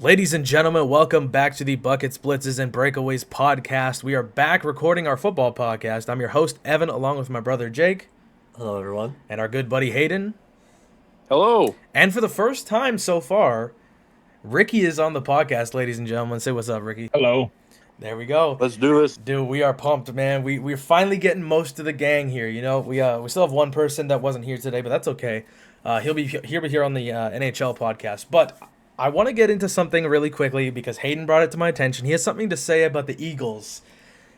Ladies and gentlemen, welcome back to the Buckets, Blitzes, and Breakaways podcast. We are back recording our football podcast. I'm your host, Evan, along with my brother, Jake. Hello, everyone. And our good buddy, Hayden. Hello. And for the first time so far, Ricky is on the podcast, ladies and gentlemen. Say what's up, Ricky. Hello. There we go. Let's do this. Dude, we are pumped, man. We're finally getting most of the gang here. You know, we still have one person that wasn't here today, but that's okay. He'll be here on the NHL podcast. But I want to get into something really quickly because Hayden brought it to my attention. He has something to say about the Eagles,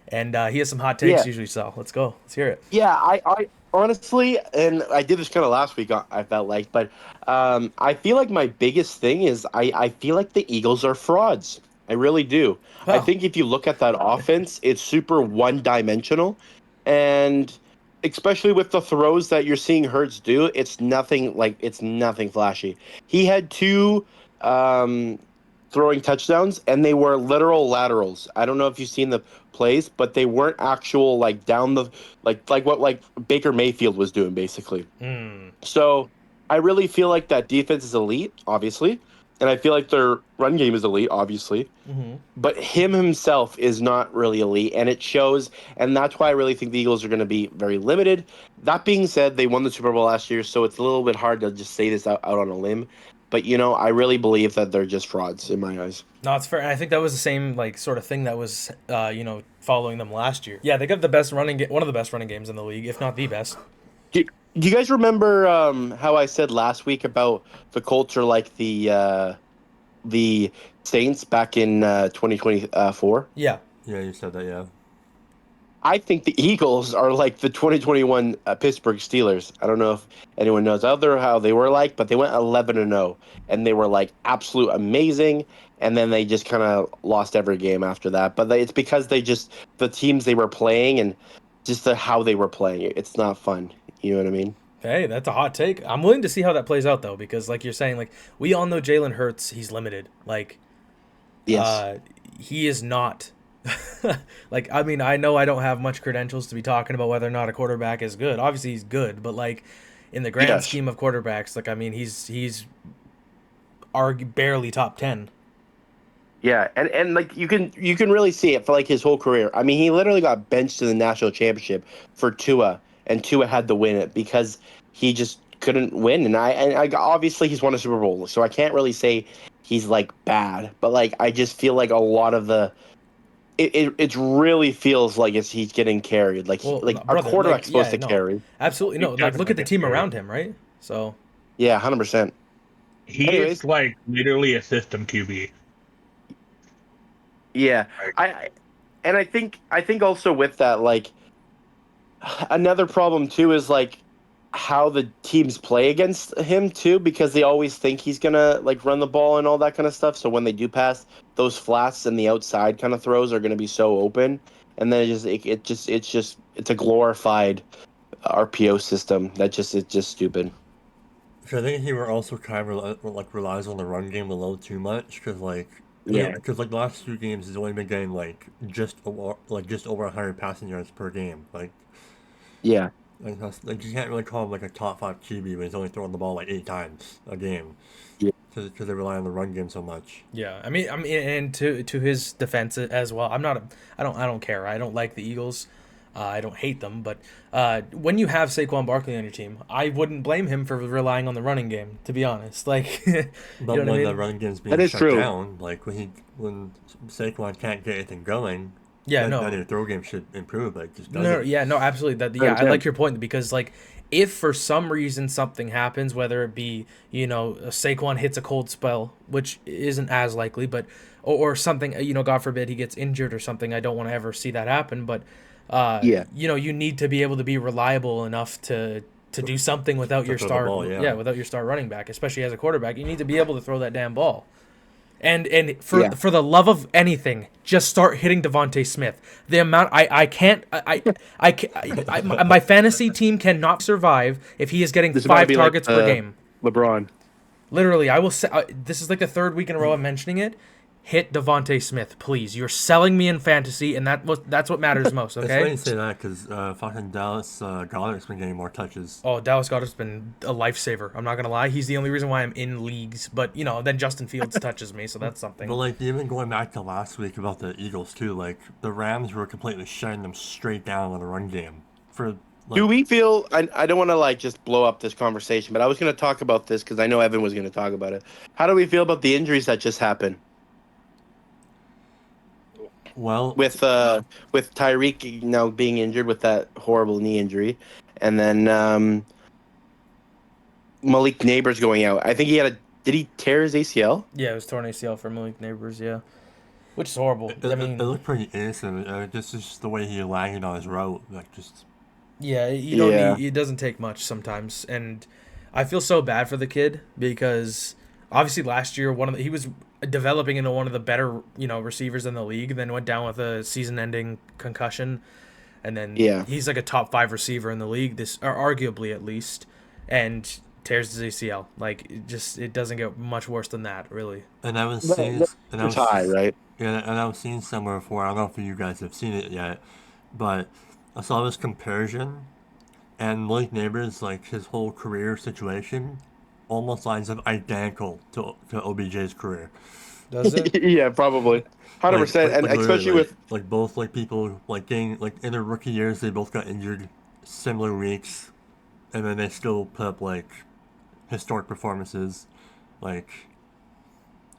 and he has some hot takes usually. So let's go. Let's hear it. Yeah, I honestly, and I did this kind of last week, I felt like, but I feel like my biggest thing is I feel like the Eagles are frauds. I really do. Oh. I think if you look at that offense, it's super one-dimensional, and especially with the throws that you're seeing Hurts do, it's nothing flashy. He had two throwing touchdowns, and they were literal laterals. I don't know if you've seen the plays, but they weren't actual down the like what Baker Mayfield was doing basically. So I really feel like that defense is elite, obviously, and I feel like their run game is elite, obviously. But him himself is not really elite, and it shows. And that's why I really think the Eagles are going to be very limited. That being said, they won the Super Bowl last year, so it's a little bit hard to just say this out on a limb. But, I really believe that they're just frauds in my eyes. No, it's fair. And I think that was the same sort of thing that was following them last year. Yeah, they got the best one of the best running games in the league, if not the best. Do you guys remember how I said last week about the Colts are like the Saints back in 2024? Yeah. Yeah, you said that, yeah. I think the Eagles are like the 2021 Pittsburgh Steelers. I don't know if anyone knows how they were like, but they went 11-0, and they were like absolute amazing, and then they just kind of lost every game after that. But it's because the teams they were playing and just how they were playing it. It's not fun. You know what I mean? Hey, that's a hot take. I'm willing to see how that plays out, though, because like you're saying, we all know Jalen Hurts, he's limited. Yes. He is not. I know I don't have much credentials to be talking about whether or not a quarterback is good. Obviously, he's good, but in the grand scheme of quarterbacks, he's barely top 10. Yeah, and you can really see it for his whole career. I mean, he literally got benched in the national championship for Tua, and Tua had to win it because he just couldn't win. And I obviously he's won a Super Bowl, so I can't really say he's bad, but I just feel like a lot of the it really feels like he's getting carried. Our quarterback's supposed to carry. Absolutely no. Look at the team around him, right? So yeah, 100%. He's literally a system QB. Yeah, I think also with that another problem too is how the teams play against him too, because they always think he's gonna run the ball and all that kind of stuff. So when they do pass, those flats and the outside kind of throws are gonna be so open, and then it's a glorified RPO system it's just stupid. So I think he were also kind of relies on the run game a little too much because because the last 2 games he's only been getting just over 100 passing yards per game. Yeah. You can't really call him a top 5 QB when he's only throwing the ball 8 times a game. Yeah. Because they rely on the run game so much. Yeah, I mean, and to his defense as well, I don't care. I don't like the Eagles. I don't hate them, but when you have Saquon Barkley on your team, I wouldn't blame him for relying on the running game. To be honest, but when the running game's being shut down, when Saquon can't get anything going. Yeah, then your throw game should improve, but it just doesn't. No, absolutely. I like your point because if for some reason something happens, whether it be Saquon hits a cold spell, which isn't as likely, but or something, God forbid he gets injured or something. I don't want to ever see that happen, but you need to be able to be reliable enough to do something without your star, without your star running back, especially as a quarterback. You need to be able to throw that damn ball. And for the love of anything, just start hitting Devontae Smith. The amount I can't my fantasy team cannot survive if he is getting 5 targets per game. LeBron. Literally, I will say this is the 3rd week in a row I'm mentioning it. hit Devontae Smith, please. You're selling me in fantasy, and that's what matters most, It's funny okay? you say that because fucking Dallas Goedert's been getting more touches. Oh, Dallas Goedert's been a lifesaver. I'm not going to lie. He's the only reason why I'm in leagues. But, then Justin Fields touches me, so that's something. But, like, even going back to last week about the Eagles, too, like, the Rams were completely shutting them straight down on the run game. Do we feel... I don't want to, like, just blow up this conversation, but I was going to talk about this because I know Evan was going to talk about it. How do we feel about the injuries that just happened? Well, with Tyreek now being injured with that horrible knee injury, and then Malik Neighbors going out. I think did he tear his ACL? Yeah, it was torn ACL for Malik Neighbors, yeah. Which is horrible. It looked pretty innocent. Just the way he landed on his route, like just. Yeah, you don't need. It doesn't take much sometimes, and I feel so bad for the kid because obviously last year he was developing into one of the better receivers in the league, then went down with a season-ending concussion, and then he's like a top 5 receiver in the league, or arguably at least, and tears his ACL. Like it doesn't get much worse than that, really. And I was seeing, right? Yeah, and I was seeing somewhere before. I don't know if you guys have seen it yet, but I saw this comparison, and Malik Neighbors, like his whole career situation, almost lines up identical to OBJ's career. Does it? Yeah, probably. 100%, and especially with both people getting in their rookie years, they both got injured similar weeks, and then they still put up historic performances, and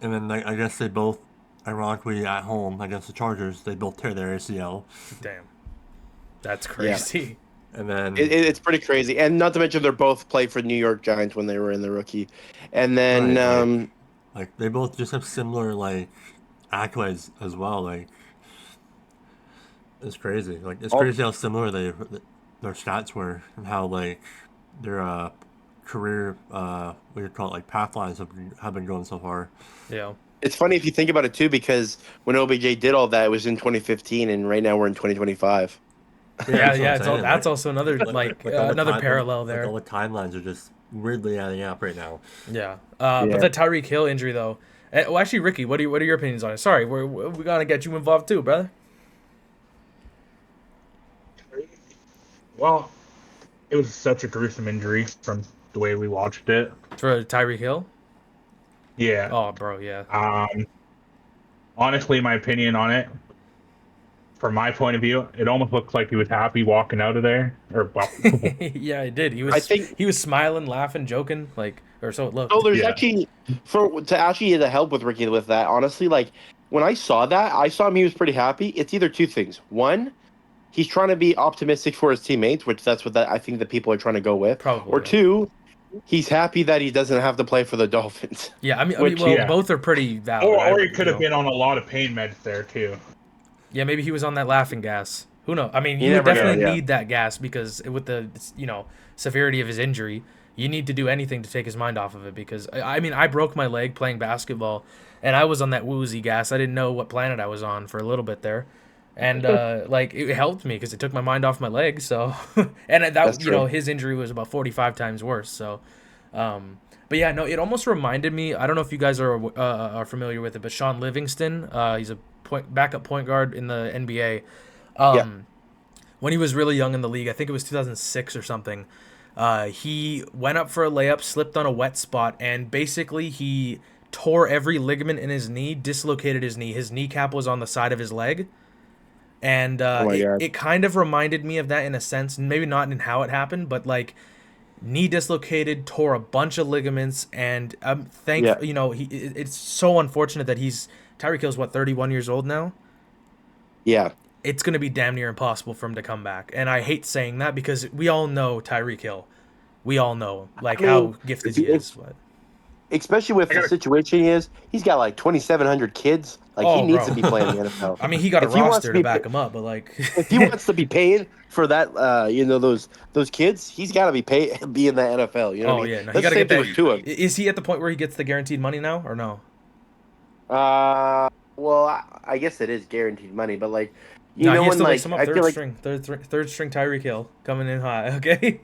then I guess they both, ironically at home against the Chargers, they both tear their ACL. Damn, that's crazy. Yeah. And then it's pretty crazy, and not to mention they're both played for New York Giants when they were in the rookie, and then they both just have similar accolades as well. It's crazy. It's crazy how similar their stats were, and how their career what you call it, path lines have been going so far. Yeah. It's funny if you think about it too, because when OBJ did all that, it was in 2015, and right now we're in 2025. Yeah, that's also another another parallel there. All the timelines are just weirdly adding up right now. Yeah. But the Tyreek Hill injury though. Well, actually, Ricky, what are your opinions on it? Sorry, we gotta get you involved too, brother. Well, it was such a gruesome injury from the way we watched it. For Tyreek Hill? Yeah. Oh, bro, yeah. Honestly, my opinion on it, from my point of view, it almost looked like he was happy walking out of there. Yeah, it did. He was smiling, laughing, joking, or so it looked. Oh, there's actually to help with Ricky with that. Honestly, when I saw that, I saw him. He was pretty happy. It's either two things. One, he's trying to be optimistic for his teammates, which that's what I think the people are trying to go with. Probably. Or two, he's happy that he doesn't have to play for the Dolphins. Yeah, I mean, both are pretty valid. Or he could have been on a lot of pain meds there too. Yeah, maybe he was on that laughing gas. Who knows? I mean, you would definitely need that gas because with the severity of his injury, you need to do anything to take his mind off of it. Because I mean, I broke my leg playing basketball, and I was on that woozy gas. I didn't know what planet I was on for a little bit there, and it helped me because it took my mind off my leg. So, and that his injury was about 45 times worse. So, but yeah, no, it almost reminded me. I don't know if you guys are familiar with it, but Sean Livingston, he's a backup point guard in the NBA. When he was really young in the league, I think it was 2006 or something, he went up for a layup, slipped on a wet spot, and basically he tore every ligament in his knee, dislocated his knee. His kneecap was on the side of his leg. And it kind of reminded me of that in a sense, maybe not in how it happened, but knee dislocated, tore a bunch of ligaments, and I'm thankful. It's so unfortunate that Tyreek Hill's 31 years old now? Yeah. It's going to be damn near impossible for him to come back. And I hate saying that because we all know Tyreek Hill. We all know how gifted he is. But. Especially with the situation he is. He's got 2,700 kids. He needs to be playing in the NFL. I mean, he got a roster to back him up, but if he wants to be paid for that, those kids, he's got to be in the NFL. You know what I mean? Yeah. No, he got to get that. Is he at the point where he gets the guaranteed money now or no? Well, I guess it is guaranteed money, but he has to lace him up third string Tyreek Hill coming in high. Okay.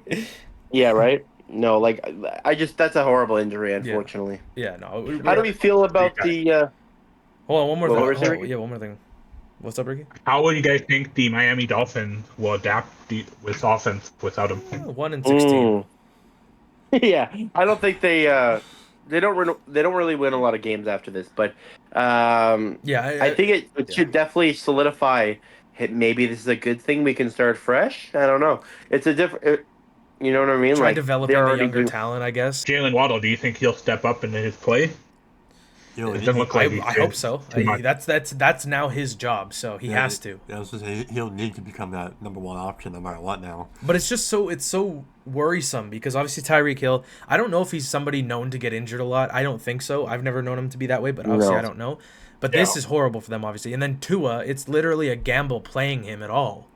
Yeah. Right. No, that's a horrible injury, unfortunately. Yeah. No. How do we feel about the? Hold on, one more What thing. were you saying, Hold on, Ricky? yeah, one more thing. What's up, Ricky? How would you guys think the Miami Dolphins will adapt with offense without him? 1-16. Mm. Yeah, I don't think they don't really win a lot of games after this, but Yeah, I think it yeah. should definitely solidify. Maybe this is a good thing. We can start fresh. I don't know. It's a different. You know what I mean? Try Like they're developing the already younger doing. talent, I guess. Jalen Waddle, do you think he'll step up into his play? You know, It doesn't look like he's I hope so. too much. That's now his job, so he has to. I was just saying, he'll need to become that number one option no matter what now. But it's just so worrisome because obviously Tyreek Hill, I don't know if he's somebody known to get injured a lot. I don't think so. I've never known him to be that way, but obviously No. I don't know. But this is horrible for them, obviously. And then Tua, it's literally a gamble playing him at all.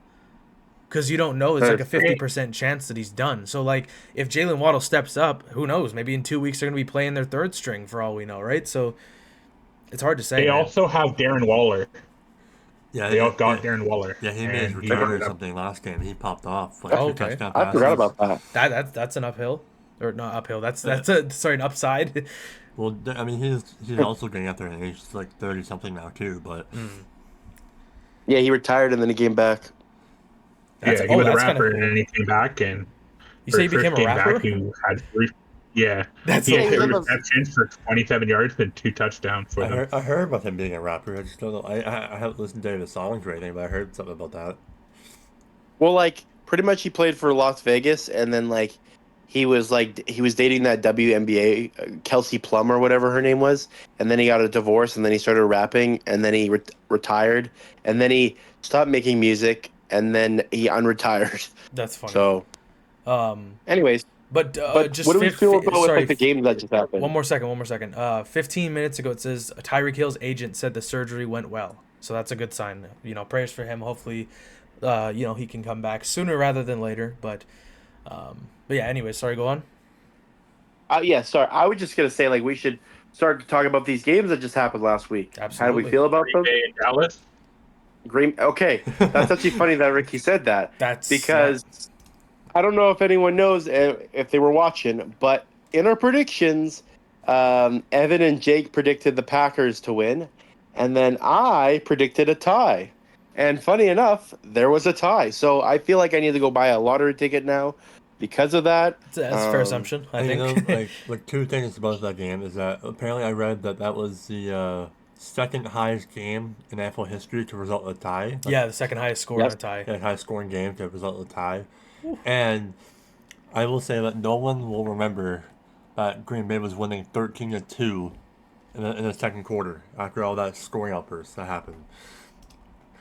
Because you don't know, it's like a 50% chance that he's done. So, like, if Jalen Waddle steps up, who knows? Maybe in 2 weeks they're going to be playing their third string for all we know, right? So, it's hard to say. They man. also have Darren Waller. Yeah, They all got Darren Waller. Yeah, he made his and return or something last game. He popped off like Oh, 2 okay. touchdown I passes. forgot about that. That's an uphill. Or not uphill. That's an upside. Well, I mean, he's also getting up there in age. He's like 30 something now too. But Yeah, he retired and then he came back. He was a that's rapper, kinda cool. and then he came back, and You say he became a rapper? he had three. Yeah, That's he had so 3 cool. receptions for 27 yards and 2 touchdowns for them. I heard about him being a rapper. I just don't know. I haven't listened to any of his songs or anything, but I heard something about that. Well, like pretty much he played for Las Vegas, and then he was dating that WNBA Kelsey Plum or whatever her name was, and then he got a divorce, and then he started rapping, and then he retired, and then he stopped making music, and then he unretired. That's funny. So, anyways, but just what do we feel about with, sorry, the game that just happened? One more second. 15 minutes ago, it says Tyreek Hill's agent said the surgery went well, so that's a good sign. You know, prayers for him. Hopefully, he can come back sooner rather than later. But yeah. Anyway, sorry. Go on. Yeah, sorry. I was just gonna say we should start to talk about these games that just happened last week. Absolutely. How do we feel about them? Green Bay and Dallas. Okay, that's actually funny that Ricky said that. That's because I don't know if anyone knows if they were watching, but in our predictions, Evan and Jake predicted the Packers to win, and then I predicted a tie. And funny enough, there was a tie. So I feel like I need to go buy a lottery ticket now because of that. That's a fair assumption. I think. You know, like 2 things about that game is that apparently I read that was the second highest game in NFL history to result in a tie. Yeah, the second highest score in a tie. Yeah, highest scoring game to result in a tie. And I will say that no one will remember that Green Bay was winning 13-2 in the second quarter after all that scoring outburst that happened.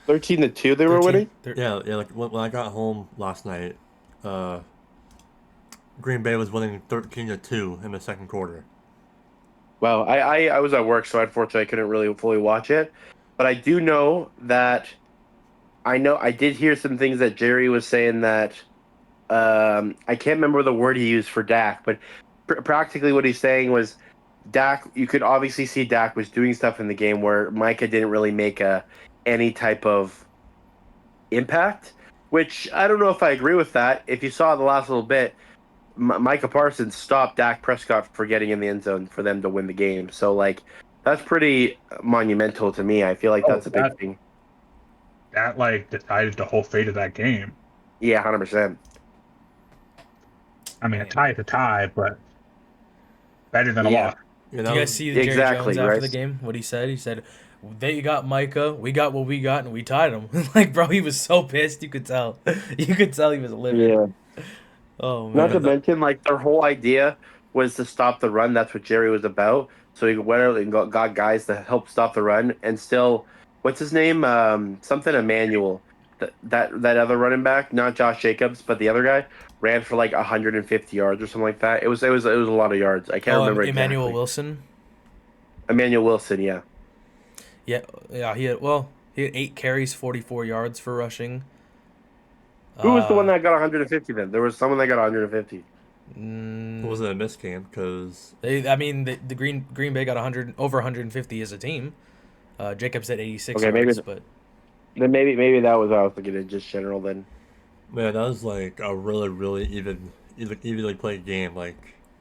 13-2, they were winning. Yeah. Like when I got home last night, Green Bay was winning 13-2 in the second quarter. Well, I was at work, so unfortunately I couldn't really fully watch it. But I do know that I did hear some things that Jerry was saying that I can't remember the word he used for Dak, but practically what he's saying was Dak. You could obviously see Dak was doing stuff in the game where Micah didn't really make any type of impact. Which I don't know if I agree with that. If you saw the last little bit, Micah Parsons stopped Dak Prescott for getting in the end zone for them to win the game. So that's pretty monumental to me. I feel like that's a big thing. That decided the whole fate of that game. Yeah, 100%. I mean, a tie is a tie, but better than a loss. You Do you guys see Jerry exactly, Jones after right? the game? What he said? He said, "They got Micah, we got what we got, and we tied them." Bro, he was so pissed. You could tell. You could tell he was livid. Yeah. Oh man. Not to mention, their whole idea was to stop the run. That's what Jerry was about. So he went out and got guys to help stop the run. And still, what's his name? Something Emmanuel. That other running back, not Josh Jacobs, but the other guy, ran for 150 yards or something like that. It was a lot of yards. I can't remember exactly. Emmanuel Wilson. Emmanuel Wilson, yeah. Yeah. He had 8 carries, 44 yards for rushing. Who was the one that got 150 then? There was someone that got 150. Was it a miss game? Because the Green Bay got over 150 as a team. Jacobs at 86 Okay, yards, but then maybe that was what I was thinking in just general then. Man, that was a really, really evenly played game.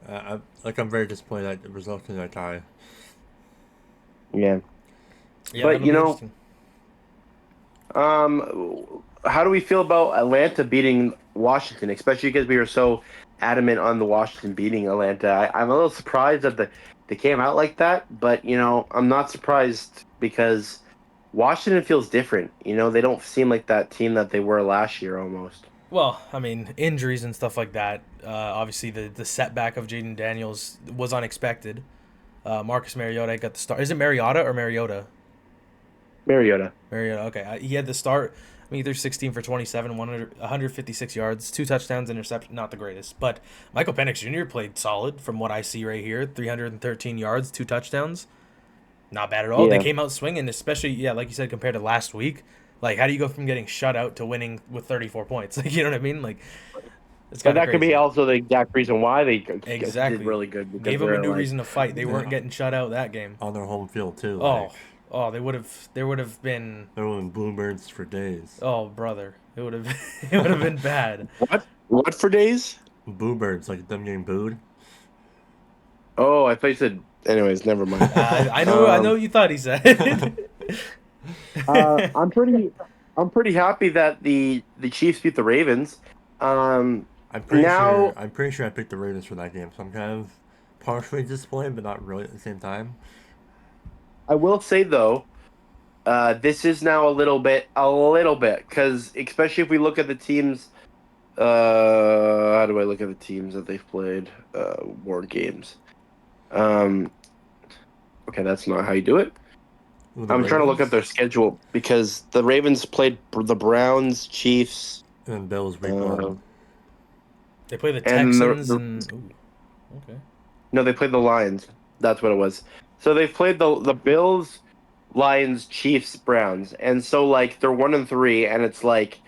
I'm very disappointed that it resulted in a tie. Yeah. Yeah, But that'll be interesting. how do we feel about Atlanta beating Washington, especially because we were so adamant on the Washington beating Atlanta? I'm a little surprised that they came out like that, but I'm not surprised because Washington feels different. They don't seem like that team that they were last year almost. Well, I mean, injuries and stuff like that. Obviously, the setback of Jaden Daniels was unexpected. Marcus Mariota got the start. Is it Mariota or Mariota? Mariota. Mariota. Okay, he had the start. I mean, they're 16 for 27, 156 yards, 2 touchdowns, interception. Not the greatest, but Michael Penix Jr. played solid from what I see right here. 313 yards, 2 touchdowns. Not bad at all. They Yeah. came out swinging, especially like you said, compared to last week. Like, how do you go from getting shut out to winning with 34 points? Like, you know what I mean? Like, it's But kind of that could be crazy. also the exact reason why they did Exactly. really good because Gave them a they're new like, reason to fight. They weren't Yeah. getting shut out that game. On their home field too. Oh, Like, oh, they would have. There would have been. they were in Bluebirds for days. Oh, brother, it would have. It would have been bad. what for days? Bluebirds, like them getting booed. Oh, I thought you said. Anyways, never mind. I know. I know. You thought he said. I'm pretty happy that the Chiefs beat the Ravens. I'm pretty Now- sure. I'm pretty sure I picked the Ravens for that game. So I'm kind of partially disappointed, but not really at the same time. I will say though, this is now a little bit, because especially if we look at the teams. How do I look at the teams that they've played? War games. Okay, that's not how you do it. Ooh, the I'm trying to look Ravens at their schedule because the Ravens played the Browns, Chiefs. and then Bills week Uh, one. They play the And Texans the- and. Ooh, okay. No, they played the Lions. That's what it was. So they've played the Bills, Lions, Chiefs, Browns, and so like they're 1-3, and it's like,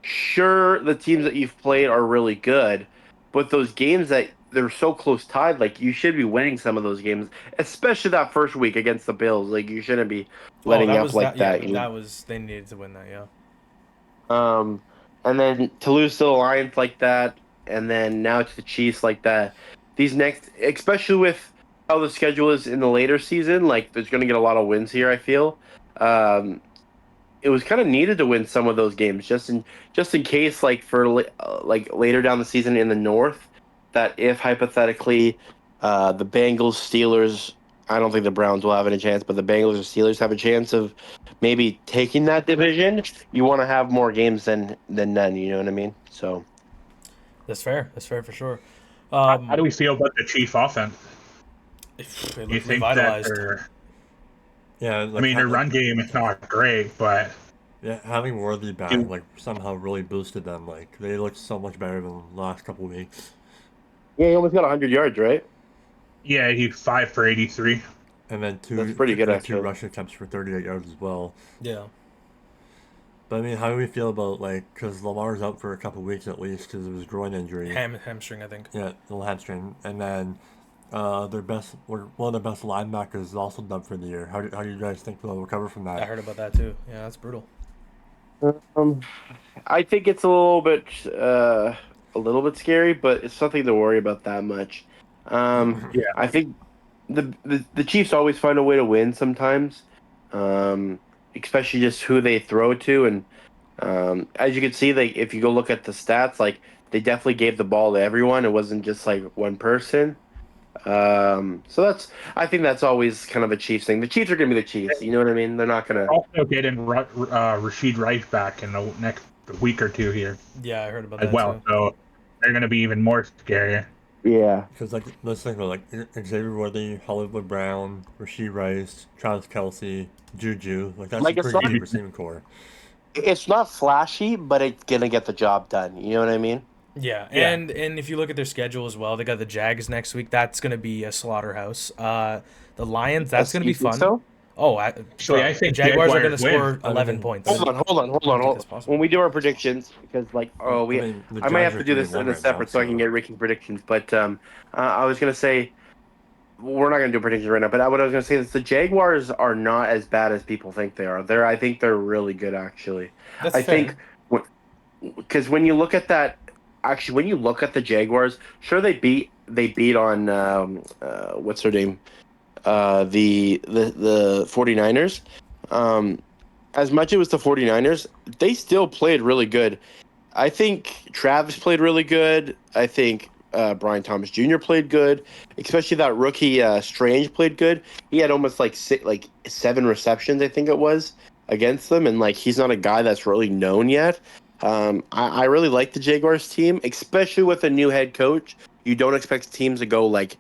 sure, the teams that you've played are really good, but those games that they're so close tied, like you should be winning some of those games, especially that first week against the Bills. Like you shouldn't be letting that up was like that. Yeah, that was. They needed to win that. Yeah. And then to lose to the Lions like that, and then now to the Chiefs like that. These next, especially with how the schedule is in the later season, like there's going to get a lot of wins here. I feel it was kind of needed to win some of those games, just in case, like for like later down the season in the North, that if hypothetically the Bengals, Steelers. I don't think the Browns will have any chance, but the Bengals or Steelers have a chance of maybe taking that division. You want to have more games than none. You know what I mean? So That's fair. That's fair for sure. How do we feel about the Chief offense? It Do you looked think that revitalized. Yeah, I like, mean, their run game is not great, but yeah, having Worthy back like somehow really boosted them. Like they looked so much better than the last couple weeks. yeah, he almost got 100 yards, right? yeah, he's 5 for 83. And then That's pretty good, two actually. rushing attempts for 38 yards as well. Yeah. But I mean, how do we feel about like because Lamar's out for a couple weeks at least because of his groin injury? Hamstring, I think. Yeah, little hamstring, and then one of their best linebackers is also done for the year. How do you guys think they'll recover from that? I heard about that too. Yeah, that's brutal. I think it's a little bit scary, but it's nothing to worry about that much. Yeah. I think the Chiefs always find a way to win sometimes, especially just who they throw to, and as you can see, like if you go look at the stats, like they definitely gave the ball to everyone. It wasn't just like one person. So I think that's always kind of a Chiefs thing. The Chiefs are gonna be the Chiefs. You know what I mean? They're not gonna. Also getting Rashid Rice back in the next week or two here Yeah, I heard about as that well. too. So they're going to be even more scarier. Yeah. Because like let's think about like Xavier Worthy, Hollywood Brown, Rasheed Rice, Travis Kelsey, Juju. Like that's Like, a it's pretty not- deep receiving core. It's not flashy, but it's gonna get the job done. You know what I mean? Yeah, Yeah. and if you look at their schedule as well, they got the Jags next week. That's going to be a slaughterhouse. The Lions, that's going to be You think fun. so? Oh, Actually, I think the Jaguars are going to Jaguars score win. 11 points. Hold on. think that's possible. When we do our predictions, because like, I mean, the I might have Jags to do are this in 3-1 a right separate now, so I can get Ricky's predictions. But I was gonna say we're not gonna do predictions right now. But what I was gonna say is the Jaguars are not as bad as people think they are. I think they're really good actually. That's I fair. think because when you look at that, actually, when you look at the Jaguars, sure they beat on what's their name, the 49ers. As much as it was the 49ers, they still played really good. I think Travis played really good. I think Brian Thomas Jr. played good, especially that rookie Strange played good. He had almost like 7 receptions, I think it was, against them, and like he's not a guy that's really known yet. I really like the Jaguars team, especially with a new head coach. You don't expect teams to go like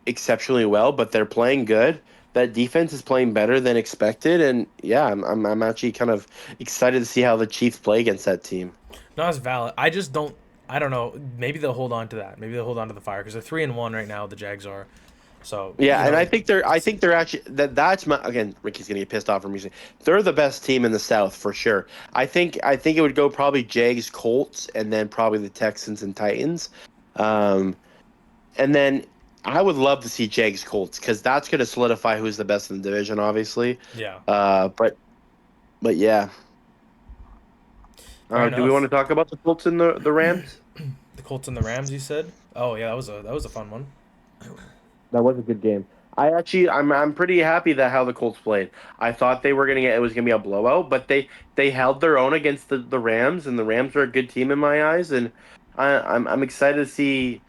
exceptionally well, but they're playing good. That defense is playing better than expected, and yeah, I'm actually kind of excited to see how the Chiefs play against that team. No, it's valid. I just don't. I don't know. Maybe they'll hold on to that. Maybe they'll hold on to the fire because they're 3-1 right now. The Jags are. So Yeah, and I think they're actually that's my again. Ricky's gonna get pissed off from me. They're the best team in the South for sure. I think it would go probably Jags, Colts, and then probably the Texans and Titans, and then I would love to see Jags Colts because that's gonna solidify who's the best in the division, obviously. Yeah. But yeah. Do we want to talk about the Colts and the Rams? The Colts and the Rams, you said? Oh yeah, that was a fun one. That was a good game. I'm pretty happy that how the Colts played. I thought it was gonna be a blowout, but they held their own against the Rams, and the Rams are a good team in my eyes, and I'm excited to see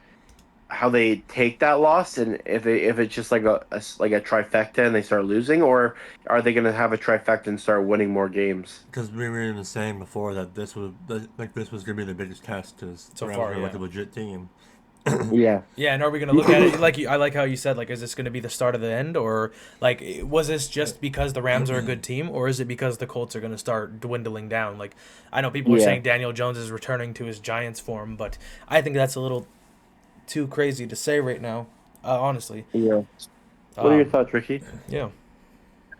how they take that loss, and if it's just like a trifecta and they start losing, or are they gonna have a trifecta and start winning more games? Because we were even saying before that this was gonna be the biggest test because So the Rams far, were yeah. like a legit team. Yeah. Yeah, and are we gonna look at it like I like how you said, like, is this gonna be the start of the end, or like was this just because the Rams are a good team, or is it because the Colts are gonna start dwindling down? Like, I know people are Yeah. saying Daniel Jones is returning to his Giants form, but I think that's a little too crazy to say right now, honestly. Yeah. What are your Um, thoughts, Ricky? Yeah.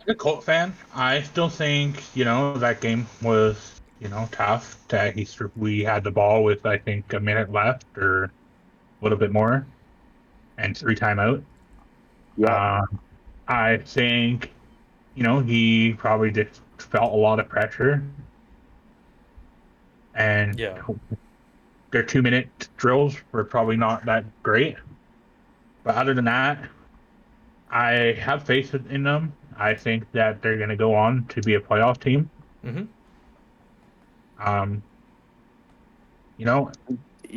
As a Colt fan, I still think that game was tough. We had the ball with I think a minute left or a little bit more, and 3 timeout. Yeah. I think he probably just felt a lot of pressure, and Yeah. their 2-minute drills were probably not that great. But other than that, I have faith in them. I think that they're going to go on to be a playoff team. Mm-hmm.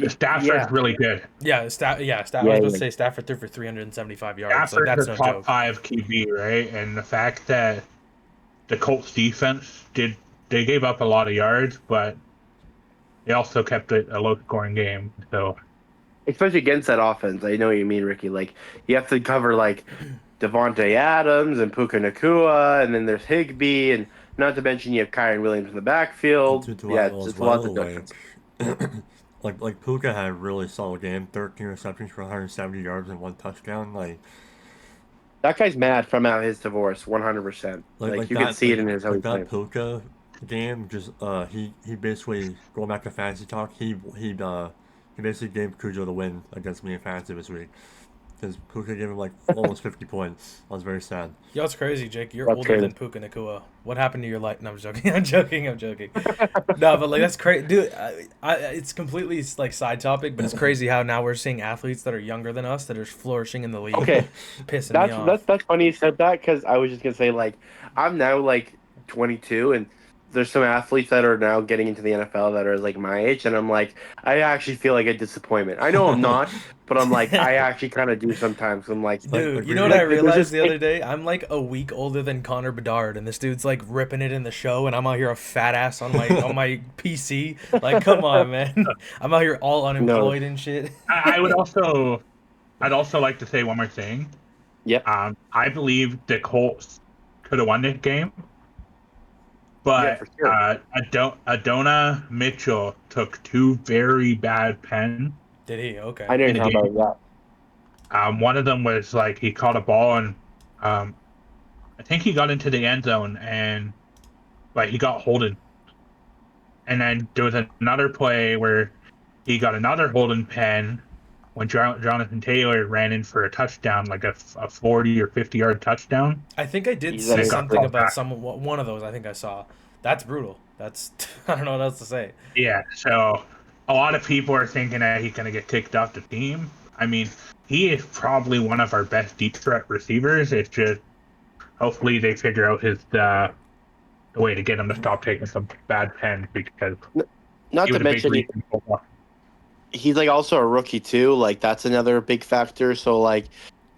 Stafford's Yeah. really good. Yeah. I was about to say Stafford threw for 375 yards. Like, Stafford's that's a no top joke. 5 QB, right? And the fact that the Colts defense they gave up a lot of yards, but they also kept it a low-scoring game. So Especially against that offense. I know what you mean, Ricky. Like, you have to cover, like, Devontae Adams and Puka Nakua, and then there's Higbee, and not to mention you have Kyron Williams in the backfield. It's a lot to do. Like Puka had a really solid game, 13 receptions for 170 yards and 1 touchdown. That guy's mad from out his divorce, 100%. Like you can see it in his how he that plays. Puka game. Just he basically going back to fantasy talk. He basically gave Cujo the win against me in fantasy this week. Because Puka gave him like almost 50 points. I was very sad. Yo, it's crazy, Jake. You're That's older crazy. than Puka Nakua. What happened to your life? No, I'm joking. I'm joking. No, but like that's crazy, dude. It's completely like side topic, but it's crazy how now we're seeing athletes that are younger than us that are flourishing in the league. Okay, Pissing me off. that's funny you said that because I was just gonna say like I'm now like 22 and there's some athletes that are now getting into the NFL that are like my age and I'm like I actually feel like a disappointment. I know I'm not, but I'm like I actually kind of do sometimes. I'm like, Dude, you know what I realized the other day? I'm like a week older than Connor Bedard, and this dude's like ripping it in the show, and I'm out here a fat ass on my PC. Like, come on, man. I'm out here all unemployed and shit. I'd also like to say one more thing. Yep. I believe the Colts could have won this game, but for sure. Adona Mitchell took 2 very bad pens. Did he? Okay. I didn't know about that. One of them was like he caught a ball and I think he got into the end zone and like he got holding. And then there was another play where he got another holding pen when Jonathan Taylor ran in for a touchdown, like a 40 or 50-yard touchdown. I think I did He's see a something good about one of those. I think I saw. That's brutal. That's I don't know what else to say. Yeah, so a lot of people are thinking that he's going to get kicked off the team. I mean, he is probably one of our best deep threat receivers. It's just hopefully they figure out the way to get him to stop taking some bad pens because Not he to was a big mention reason for football. he's like also a rookie too. Like that's another big factor. So like,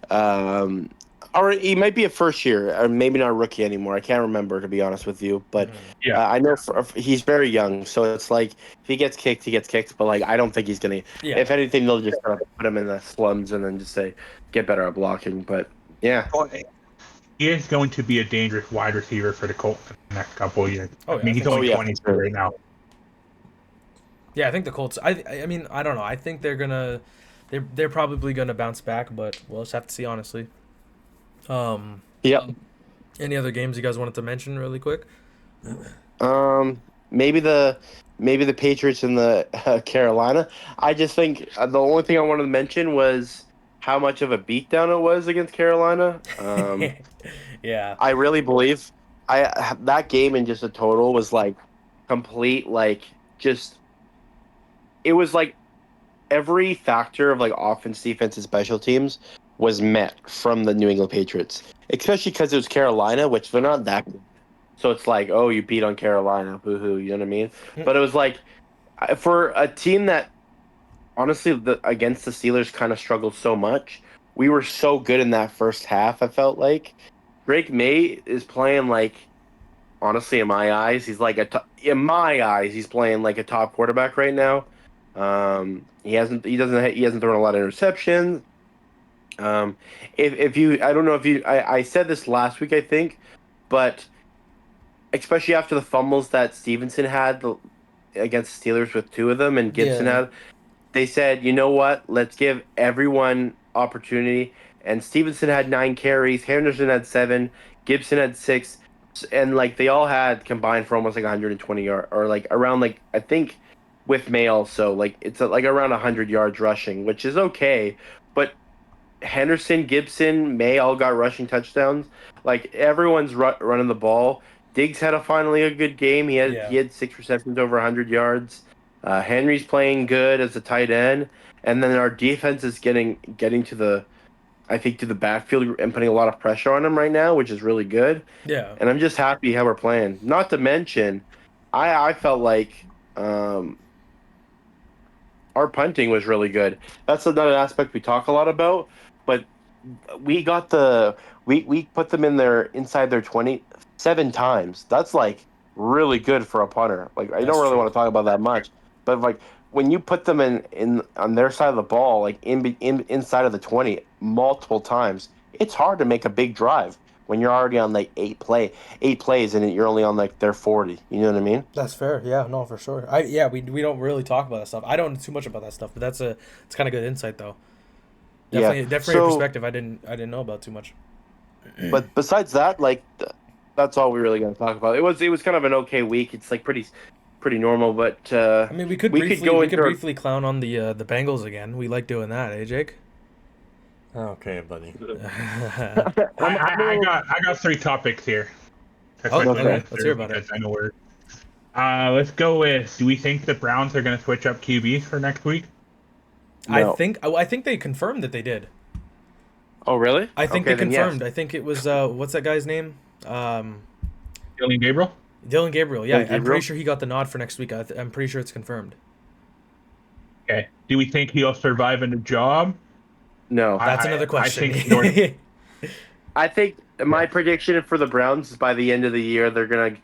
um, or he might be a first year, or maybe not a rookie anymore. I can't remember to be honest with you. But Yeah. I know he's very young, so it's like if he gets kicked, he gets kicked. But like I don't think he's gonna. Yeah. If anything, they'll just kind of put him in the slums and then just say get better at blocking. But yeah, He is going to be a dangerous wide receiver for the Colts in the next couple of years. Oh, I yeah, mean, I he's think so. only yeah, 22 sure. right now. Yeah, I think the Colts. I mean, I don't know. I think they're probably gonna bounce back, but we'll just have to see. Honestly. Yeah. Any other games you guys wanted to mention really quick? Maybe the Patriots and the Carolina. I just think the only thing I wanted to mention was how much of a beatdown it was against Carolina. Yeah. I really believe that game in just a total was like complete like just it was like every factor of like offense, defense, and special teams was met from the New England Patriots, especially because it was Carolina, which they're not that good. So it's like, oh, you beat on Carolina, boo-hoo, you know what I mean? But it was like for a team that honestly against the Steelers kind of struggled so much, we were so good in that first half. I felt like Drake May is playing like honestly in my eyes, he's like in my eyes he's playing like a top quarterback right now. He hasn't thrown a lot of interceptions. Um, if you I don't know if you I said this last week I think, but especially after the fumbles that Stevenson had against the Steelers with two of them and Gibson Yeah. had, they said, you know what? Let's give everyone opportunity. And Stevenson had 9 carries, Henderson had 7, Gibson had 6, and like they all had combined for almost like 120 yards or like around like I think with May also like it's like around 100 yards rushing, which is okay. But Henderson, Gibson, May all got rushing touchdowns. Like everyone's running the ball. Diggs had finally a good game. Yeah. He had 6 receptions over 100 yards. Henry's playing good as a tight end, and then our defense is getting to the I think to the backfield and putting a lot of pressure on him right now, which is really good. Yeah. And I'm just happy how we're playing. Not to mention, I felt like our punting was really good. That's another aspect we talk a lot about, but we got we put them in their inside their 27 times. That's like really good for a punter. Like I That's don't really true. want to talk about that much, but like when you put them in on their side of the ball, like inside of the 20 multiple times, it's hard to make a big drive when you're already on like 8 plays and you're only on like their 40. You know what I mean? That's fair. Yeah, no, for sure. We don't really talk about that stuff. I don't know too much about that stuff, but it's kind of good insight though. Yeah. Definitely a perspective I didn't know about too much. But besides that, like that's all we're really going to talk about. It was kind of an okay week. It's like pretty normal, but I mean, we could go into briefly clown on the Bengals again. We like doing that, eh, Jake? Okay, buddy. I got 3 topics here. That's what Okay. Let's hear about it. I know where. Let's go with. Do we think the Browns are going to switch up QBs for next week? No. I think they confirmed that they did. Oh, really? I think Okay, they then yes. confirmed. I think it was what's that guy's name? Dylan Gabriel? Dylan Gabriel. Yeah, Dylan I'm Gabriel? pretty sure he got the nod for next week. I'm pretty sure it's confirmed. Okay. Do we think he'll survive in the job? No. That's another question. I think my prediction for the Browns is by the end of the year they're gonna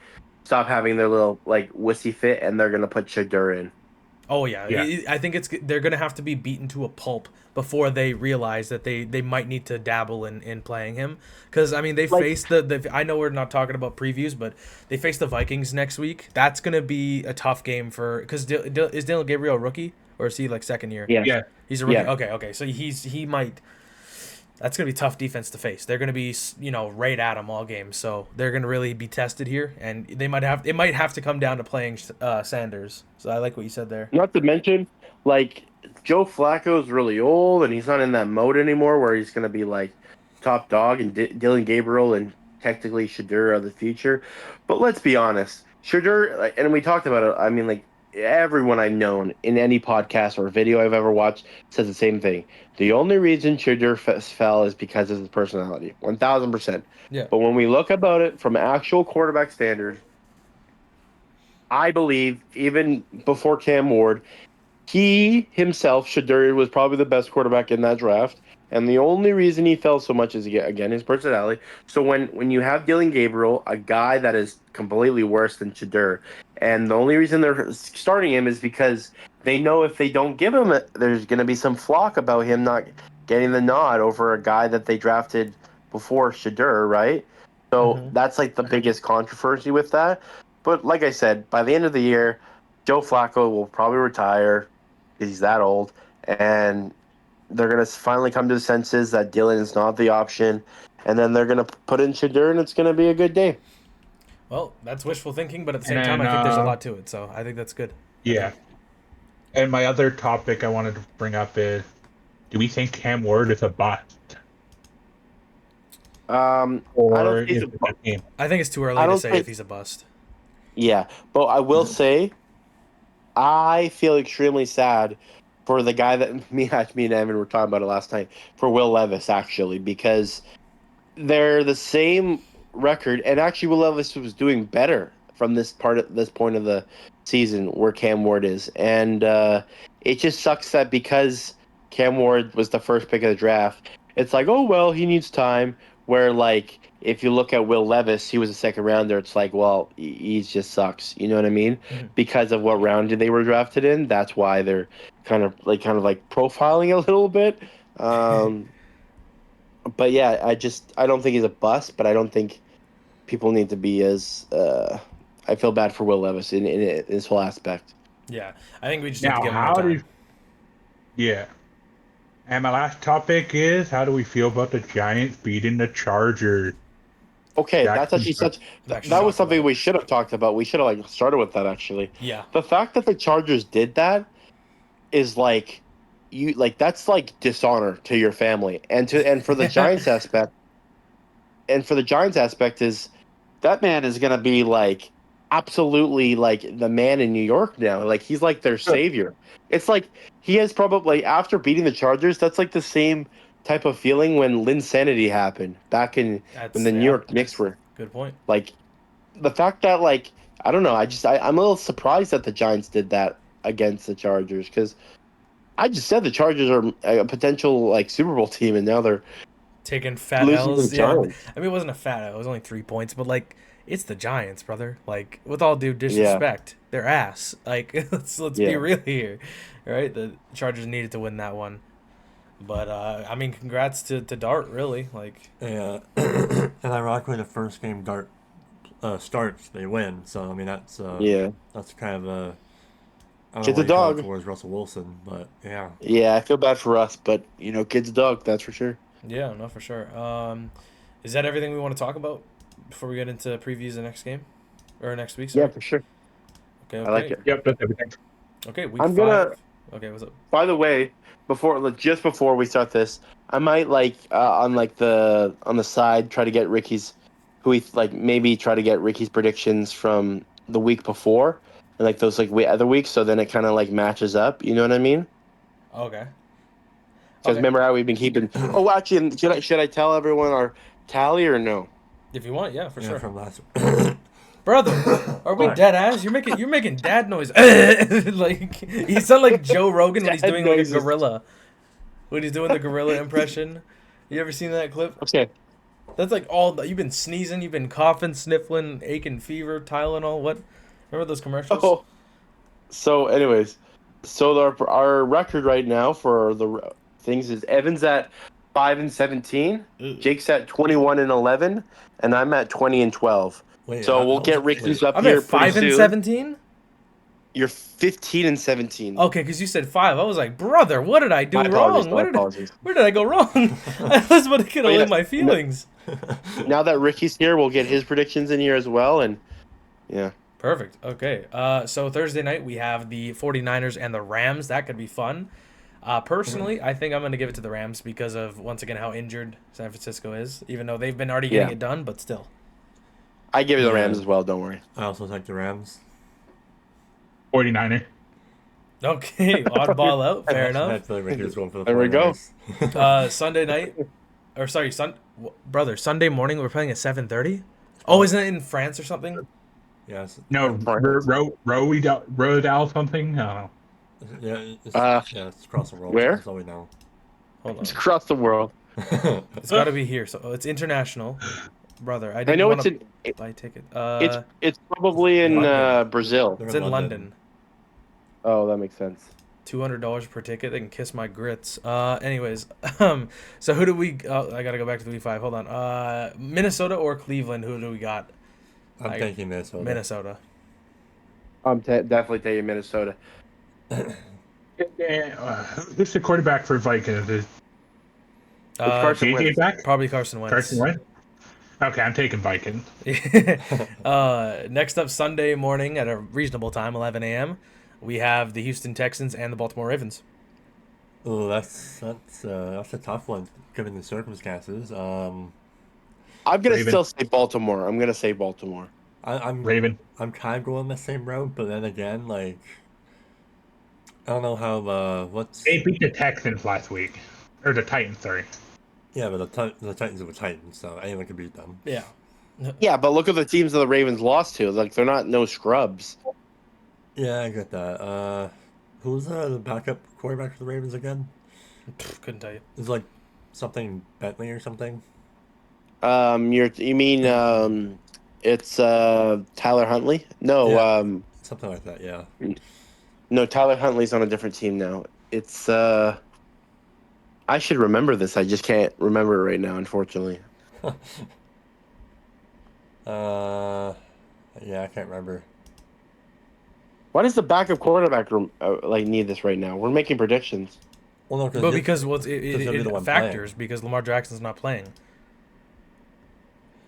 stop having their little like wussy fit and they're gonna put Shadur in. Oh yeah. Yeah. I think they're gonna have to be beaten to a pulp before they realize that they might need to dabble in playing him. Because I mean they face the I know we're not talking about previews, but they face the Vikings next week. That's gonna be a tough game is Dylan Gabriel a rookie or is he like second year? Yeah. He's a rookie. Yeah. Okay. So he might. That's gonna be tough defense to face. They're gonna be right at him all game. So they're gonna really be tested here, and it might have to come down to playing Sanders. So I like what you said there. Not to mention, like Joe Flacco's really old and he's not in that mode anymore where he's gonna be like top dog and Dylan Gabriel and technically Shadur are the future. But let's be honest, Shadur, and we talked about it. I mean, like everyone I've known in any podcast or video I've ever watched says the same thing. The only reason Shadur fell is because of his personality, 1,000%. Yeah. But when we look about it from actual quarterback standards, I believe even before Cam Ward, he himself, Shadur, was probably the best quarterback in that draft. And the only reason he fell so much is, again, his personality. So when you have Dylan Gabriel, a guy that is completely worse than Shadur, and the only reason they're starting him is because they know if they don't give him there's going to be some flock about him not getting the nod over a guy that they drafted before Shadur, right? So that's like the biggest controversy with that. But like I said, by the end of the year, Joe Flacco will probably retire. He's that old, and they're gonna finally come to the senses that Dylan is not the option, and then they're gonna put in Shadur, and it's gonna be a good day. Well, that's wishful thinking, but at the And same time, then, I think there's a lot to it, so I think that's good. yeah. And my other topic I wanted to bring up is, do we think Cam Ward is a bust? I Or don't think is it a team? I think it's too early I to don't say think. if he's a bust. Yeah, but I will say, I feel extremely sad for the guy that me and Evan were talking about it last night, for Will Levis, actually, because they're the same record, and actually Will Levis was doing better from this point of the season where Cam Ward is, and it just sucks that because Cam Ward was the first pick of the draft, it's like, oh well, he needs time. Where like if you look at Will Levis, he was a second rounder. It's like, well, he just sucks. You know what I mean? Because of what round they were drafted in. That's why they're kind of like profiling a little bit. But yeah, I don't think he's a bust, but I don't think people need to be as. I feel bad for Will Levis in his whole aspect. Yeah, I think we just need to Now, give him more time. yeah. And my last topic is, how do we feel about the Giants beating the Chargers? Okay, that's actually that was something we should have talked about. We should have like started with that actually. Yeah. The fact that the Chargers did that is like that's like dishonor to your family and for the Giants aspect. And for the Giants aspect is that man is going to be like absolutely like the man in New York now. Like he's like their savior. It's like he has probably after beating the Chargers, that's like the same type of feeling when Linsanity happened back in when the New York Knicks were Good point. like the fact that like I don't know, I'm a little surprised that the Giants did that against the Chargers because I just said the Chargers are a potential like Super Bowl team and now they're Taking fat losing to L's. the Yeah, Giants. I mean, it wasn't a fat L. It was only 3 points, but like, it's the Giants, brother. Like, with all due disrespect, they're ass. Like, let's be real here, right? The Chargers needed to win that one, but I mean, congrats to Dart, really. Like, Yeah, and ironically, the first game Dart starts, they win. So I mean, that's kind of a. I don't know Kid's a what you call it dog. towards Russell Wilson, but yeah. Yeah, I feel bad for us, but kid's a dog, that's for sure. yeah, no, for sure. Is that everything we want to talk about before we get into previews the next game or next week? Sorry. Yeah, for sure. Okay. I like it. Yep, that's everything. Okay, week I'm 5. gonna. Okay, what's up? By the way, just before we start this, I might on the side try to get Ricky's, maybe try to get Ricky's predictions from the week before, and like those other weeks, so then it kind of like matches up. You know what I mean? Okay. Because remember how we've been keeping. Oh, actually, should I tell everyone our tally or no? If you want, yeah, for sure. From last. Brother, are we dead ass? You're making dad noise. Like you sound like Joe Rogan when he's doing like a gorilla. When he's doing the gorilla impression. You ever seen that clip? Okay. That's like you've been sneezing, you've been coughing, sniffling, aching fever, Tylenol. What? Remember those commercials? Oh. So, anyways, our record right now for the things is Evan's at 5-17, Jake's at 21-11, and I'm at 20-12. Wait, so we'll get Ricky's up I'm here at 5-17. You're 15-17. Okay, because you said 5. I was like, brother, what did I do wrong? Where did I go wrong? I was about to get away my feelings. Now that Ricky's here, we'll get his predictions in here as well, and yeah. Perfect. Okay. So Thursday night we have the 49ers and the Rams. That could be fun. Personally, I think I'm going to give it to the Rams because of, once again, how injured San Francisco is, even though they've been already getting it done, but still. I give it the Rams as well, don't worry. I also like the Rams. 49er. Okay, oddball out. Fair enough. I feel like Ricky's going for the There we go. Sunday night, or sorry, Sunday morning we're playing at 7:30. Oh, isn't it in France or something? Yes. No, Rodell something. Yeah, it's across the world. Where? That's all we know. Hold It's on. across the world. It's got to be here. So it's international, brother. I I didn't know want it's to in. buy a ticket. It's probably in London. Brazil. They're It's in London. Oh, that makes sense. $200 per ticket. They can kiss my grits. Anyways, so who do we? I gotta go back to the V5. Hold on. Minnesota or Cleveland? Who do we got? I'm thinking Minnesota. Minnesota. I'm definitely taking Minnesota. Who's the quarterback for Vikings? Is Carson JJ Wentz. back? Probably Carson Wentz. Carson Wentz. Okay, I'm taking Vikings. Next up, Sunday morning at a reasonable time, 11 a.m., we have the Houston Texans and the Baltimore Ravens. Oh, that's a tough one given the circumstances. I'm gonna still say Baltimore. I'm gonna say Baltimore. I'm Raven. I'm kind of going the same route, but then again, like I don't know how what's They beat the Texans last week, or the Titans. Sorry. yeah, but the Titans are the Titans, so anyone can beat them. Yeah. Yeah, but look at the teams that the Ravens lost to. Like they're not no scrubs. Yeah, I get that. Who's the backup quarterback for the Ravens again? Couldn't tell you. It's like something Bentley or something. You mean it's Tyler Huntley? No, Yeah. Something like that. Yeah. no, Tyler Huntley's on a different team now. It's I should remember this. I just can't remember it right now, unfortunately. Yeah, I can't remember. Why does the backup quarterback room need this right now? We're making predictions. Well, no, But because he'll be the one factors because Lamar Jackson's not playing.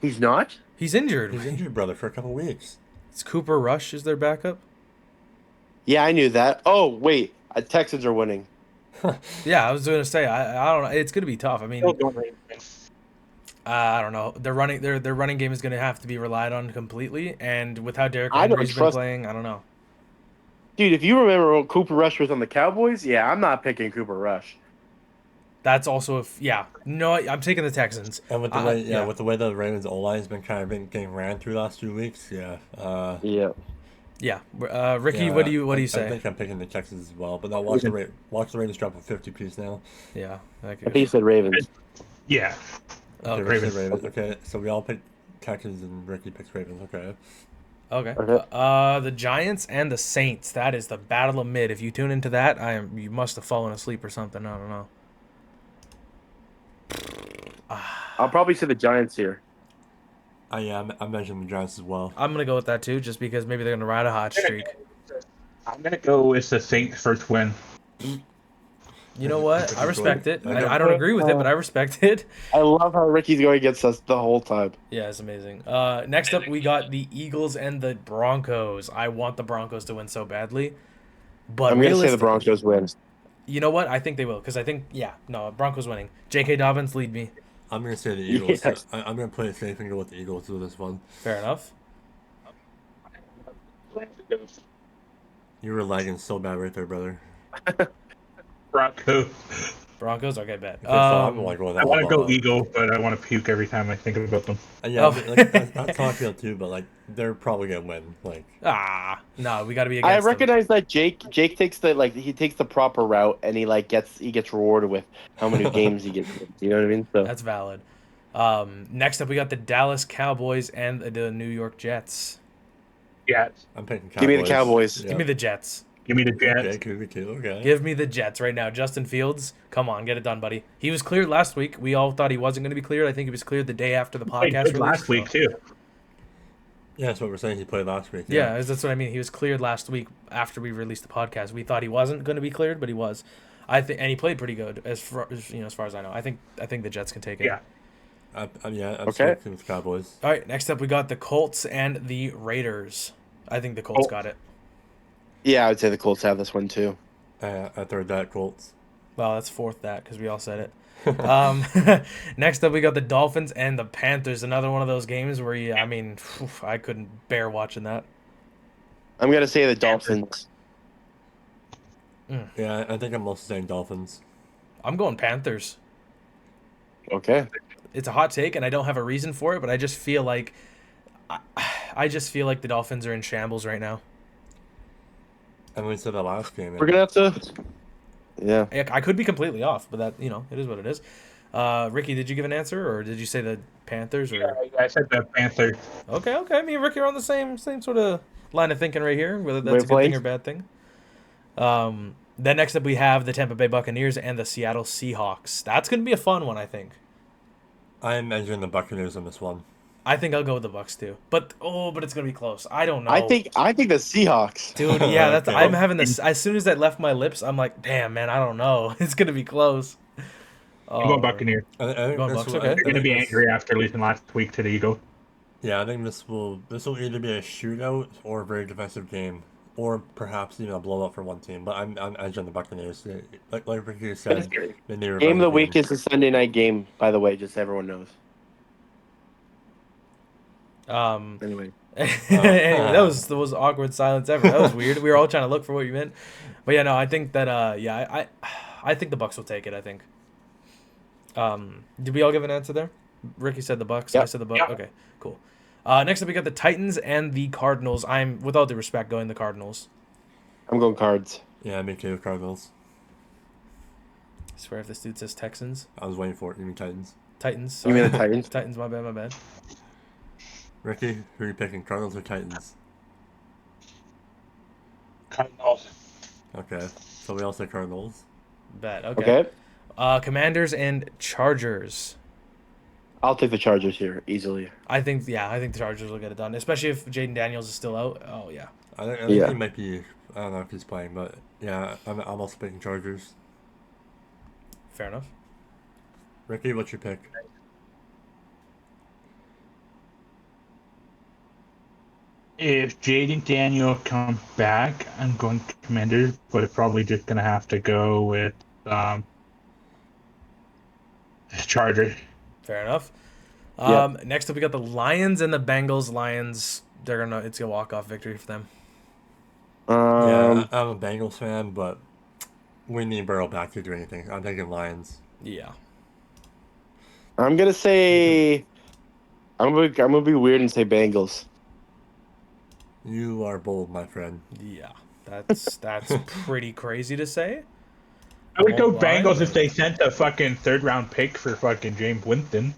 He's not? He's injured. He's injured, brother, for a couple weeks. It's Cooper Rush is their backup. Yeah, I knew that. Oh, wait. Texans are winning. Yeah, I was gonna say I don't know. It's gonna be tough. I mean, I don't know. Their running game is gonna have to be relied on completely, and with how Derrick Henry's been playing, I don't know. Dude, if you remember when Cooper Rush was on the Cowboys, yeah, I'm not picking Cooper Rush. That's also no. I'm taking the Texans. And with the way, with the way the Ravens O-line has been getting ran through the last 2 weeks, yeah. Yeah. Ricky, what do you say? I think I'm picking the Texans as well, but now watch the Ravens drop a 50 piece now. Yeah. I think you said Ravens. Yeah. Okay, Ravens. Okay, so we all pick Texans and Ricky picks Ravens. Okay. The Giants and the Saints. That is the battle of mid. If you tune into that, you must have fallen asleep or something. I don't know. I'll probably say the Giants here. I'm mentioning the Giants as well. I'm gonna go with that too, just because maybe they're gonna ride a hot streak. I'm gonna go with the Saints first win. You know what? I respect it. I don't agree with it, but I respect it. I love how Ricky's going against us the whole time. Yeah, it's amazing. Next up, we got the Eagles and the Broncos. I want the Broncos to win so badly, but I'm gonna say the Broncos win. You know what? I think they will, because Broncos winning. J.K. Dobbins, lead me. I'm gonna say the Eagles. Yes. I'm gonna play it safe and go with the Eagles with this one. Fair enough. You were lagging so bad right there, brother. Broncos, okay, bet. Okay, so I'm like, I want to go Eagles, but I want to puke every time I think about them. Yeah, that's how I feel too. But like, they're probably gonna win. Like, no, we got to be. I recognize that Jake takes the proper route, and he gets rewarded with how many games he gets. You know what I mean? So that's valid. Next up, we got the Dallas Cowboys and the New York Jets. Yeah, I'm picking Cowboys. Give me the Cowboys. Give me the Jets. Give me the Jets. Okay. Give me the Jets right now. Justin Fields, come on, get it done, buddy. He was cleared last week. We all thought he wasn't going to be cleared. I think he was cleared the day after the podcast released. Last week too. Yeah, that's what we're saying. He played last week. Yeah, that's what I mean. He was cleared last week after we released the podcast. We thought he wasn't going to be cleared, but he was. And he played pretty good as far as I know. I think the Jets can take it. Yeah. I'm sticking with Cowboys. All right, next up we got the Colts and the Raiders. I think the Colts got it. Yeah, I would say the Colts have this one too. I third that Colts. Well, that's fourth that because we all said it. Next up, we got the Dolphins and the Panthers. Another one of those games where I couldn't bear watching that. I'm gonna say the Dolphins. Yeah, I think I'm also saying Dolphins. I'm going Panthers. Okay. It's a hot take, and I don't have a reason for it, but I just feel like I just feel like the Dolphins are in shambles right now. And we said the last game. We're gonna have to. Yeah. I could be completely off, but that it is what it is. Ricky, did you give an answer, or did you say the Panthers? Or Yeah, I said the Panthers. okay. Me and Ricky are on the same sort of line of thinking right here. Whether that's a good thing or bad thing. Then next up we have the Tampa Bay Buccaneers and the Seattle Seahawks. That's gonna be a fun one, I think. I'm edging the Buccaneers on this one. I think I'll go with the Bucs too. But it's gonna be close. I don't know. I think the Seahawks. Dude, yeah, that's Okay. I'm having this. As soon as that left my lips, I'm like, damn, man, I don't know. It's gonna be close. I'm going Buccaneers. I think Going this Bucs, will- okay. They're going to be angry after losing last week to the Eagles. Yeah, I think this will either be a shootout or a very defensive game, or perhaps even a blowout for one team. But I'm edging the Buccaneers. Like Ricky said, Game of the week is the Sunday night game. By the way, just so everyone knows. Anyway. Anyway, that was the most awkward silence ever. That was weird. We were all trying to look for what you meant. But yeah, no, I think that I think the Bucs will take it, I think. Did we all give an answer there? Ricky said the Bucs. Yep. I said the Bucs. Yep. Okay, cool. Next up we got the Titans and the Cardinals. I'm, with all due respect, going the Cardinals. I'm going Cards. Yeah, me too. Cardinals. I swear if this dude says Texans. I was waiting for it. You mean Titans? Titans. You Sorry. mean the Titans? Titans, my bad. Ricky, who are you picking? Cardinals or Titans? Cardinals. Okay, so we all say Cardinals. Bad. Okay. Okay. Commanders and Chargers. I'll take the Chargers here easily. I think the Chargers will get it done, especially if Jaden Daniels is still out. Oh yeah. I think Yeah. he might be. I don't know if he's playing, but yeah, I'm also picking Chargers. Fair enough. Ricky, what's your pick? If Jaden Daniel comes back, I'm going Commanders, but it's probably just going to have to go with Chargers. Fair enough. Yeah. Next up, we got the Lions and the Bengals. Lions, it's a walk-off victory for them. Yeah, I'm a Bengals fan, but we need Burrow back to do anything. I'm taking Lions. Yeah. I'm gonna say. I'm gonna be weird and say Bengals. You are bold, my friend. Yeah. That's pretty crazy to say. I would go Won't lie, Bengals if but- they sent a fucking third-round pick for fucking James Winston.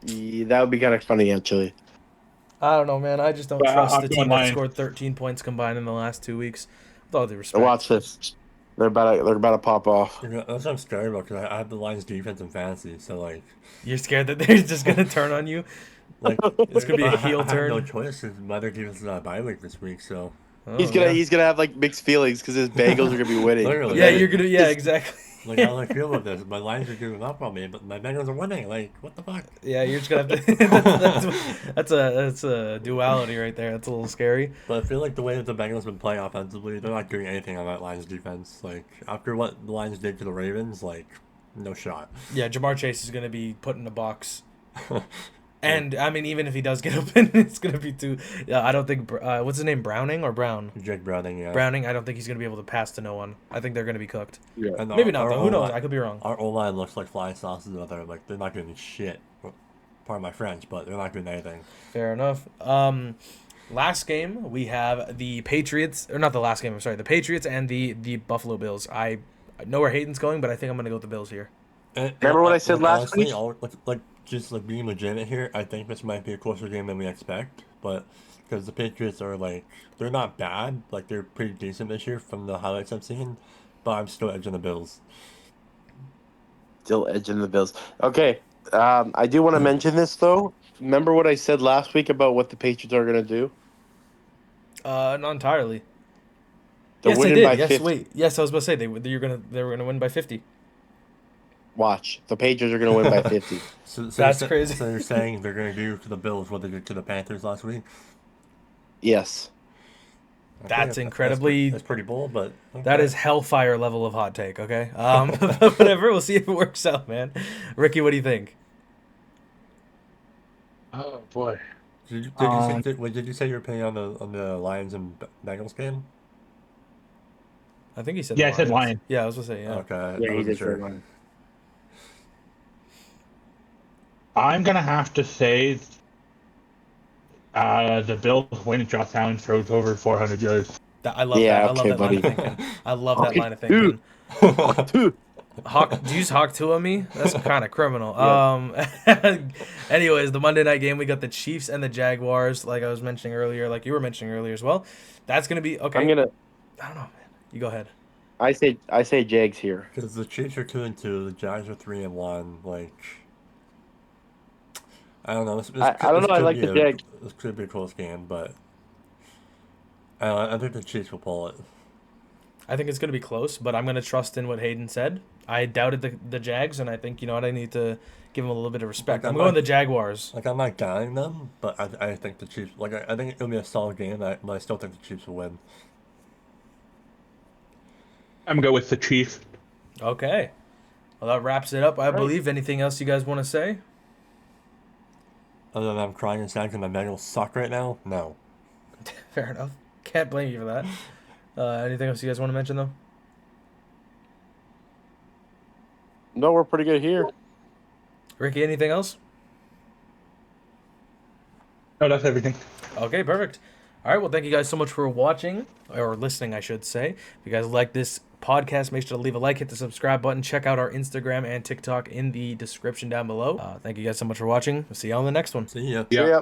Yeah, that would be kind of funny, actually. I don't know, man. I just don't Well, trust I'm the going team that Lions. scored 13 points combined in the last 2 weeks. With all due respect. Watch this. They're about to pop off. That's what I'm scared about because I have the Lions defense in fantasy, so like, You're scared that they're just gonna turn on you. It's gonna be a heel I have no turn. choice because my other defense is on a bye week this week, so Oh, He's gonna yeah. have like mixed feelings because his Bengals are gonna be winning. Literally. Yeah, you're gonna. Yeah, exactly. like how do I feel about this? My Lions are giving up on me, but my Bengals are winning. Like, what the fuck? Yeah, you're just gonna have to. that's a duality right there. That's a little scary. But I feel like the way that the Bengals have been playing offensively, they're not doing anything on that Lions defense. Like after what the Lions did to the Ravens, like no shot. Yeah, Jamar Chase is gonna be put in a box. And I mean, even if he does get open, it's gonna be too. I don't think. What's his name? Browning or Brown? Jake Browning, yeah. Browning. I don't think he's gonna be able to pass to no one. I think they're gonna be cooked. And Maybe not our though. Who knows? O-line- I could be wrong. Our O-line looks like flying saucers out there. Like they're not doing shit. Pardon my French, but they're not doing anything. Fair enough. Last game we have the Patriots, or not the last game. I'm sorry, the Patriots and the Buffalo Bills. I know where Hayden's going, but I think I'm gonna go with the Bills here. Remember what I said last week? Just being legitimate here, I think this might be a closer game than we expect. But because the Patriots are they're not bad. Like they're pretty decent this year from the highlights I've seen. But I'm still edging the Bills. Still edging the Bills. Okay. I do want to mention this though. Remember what I said last week about what the Patriots are gonna do? Not entirely. They're Yes, I winning did. by Yes, 50. wait. Yes, I was about to say they were gonna win by 50. Watch. The Patriots are gonna win by 50. So That's you're crazy. So you're saying they're going to do to the Bills what they did to the Panthers last week? Yes. Okay, That's incredibly- That's pretty bold, but That okay. is hellfire level of hot take. Okay. Whatever. We'll see if it works out, man. Ricky, what do you think? Oh boy. Did you say your opinion on the Lions and Bengals game? I think he said. Yeah, the I said Lions. Lions. Yeah, I was gonna say yeah. Okay, Yeah, I he wasn't did sure. say one. I'm gonna have to say The Bills win. Josh Allen throws over 400 yards. I love Yeah, that. I love okay, that line buddy. of thinking. I love that line of Dude. thinking. Dude. Do you use Hawk 2 on me? That's kind of criminal. Yeah. Anyways, the Monday night game, we got the Chiefs and the Jaguars, like I was mentioning earlier, like you were mentioning earlier as well. That's gonna be okay. I'm gonna. I don't know, man. You go ahead. I say Jags here. Because the Chiefs are 2-2, the Jags are 3-1. Like, I don't know. I don't know. I like the Jags. This could be a close game, but I don't know, I think the Chiefs will pull it. I think it's gonna be close, but I'm gonna trust in what Hayden said. I doubted the Jags, and I think you know what, I need to give them a little bit of respect. I'm going the Jaguars. Like, I'm not doubting them, but I think the Chiefs. Like, I think it'll be a solid game, but I still think the Chiefs will win. I'm going with the Chiefs. Okay. Well, that wraps it up, I believe. Anything else you guys want to say? Other than I'm crying inside because my Bengals suck right now? No. Fair enough. Can't blame you for that. Anything else you guys want to mention, though? No, we're pretty good here. Ricky, anything else? No, that's everything. Okay, perfect. All right, well, thank you guys so much for watching, or listening, I should say. If you guys like this podcast, make sure to leave a like, hit the subscribe button, check out our Instagram and TikTok in the description down below. Thank you guys so much for watching. We'll see you on the next one. See ya. See ya.